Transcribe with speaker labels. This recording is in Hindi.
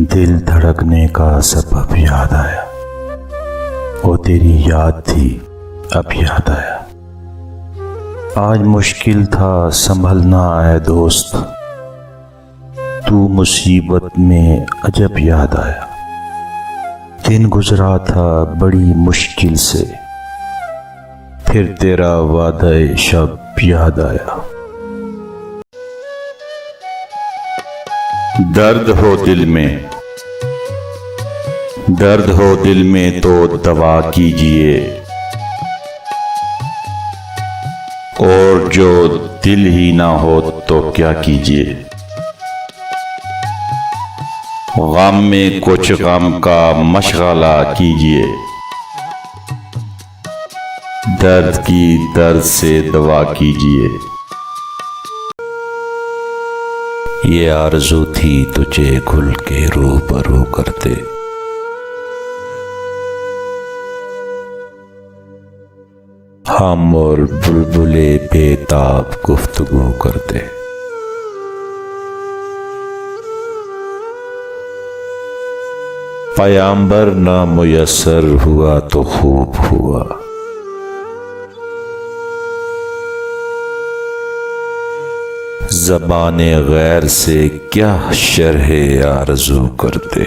Speaker 1: दिल धड़कने का सबब याद आया। वो तेरी याद थी, अब याद आया। आज मुश्किल था संभलना है दोस्त, तू मुसीबत में अजब याद आया। दिन गुजरा था बड़ी मुश्किल से, फिर तेरा वादा शब याद आया। दर्द हो दिल में, दर्द हो दिल में तो दवा कीजिए, और जो दिल ही ना हो तो क्या कीजिए। गम में कुछ गम का मशगला कीजिए, दर्द की दर्द से दवा कीजिए। ये आरज़ू थी तुझे खुल के रूबरू करते, हम और बुलबुले बेताब गुफ्तगू करते। पयंबर ना मुयस्सर हुआ तो खूब हुआ, ज़बाने गैर से क्या शरहे आरज़ू करते।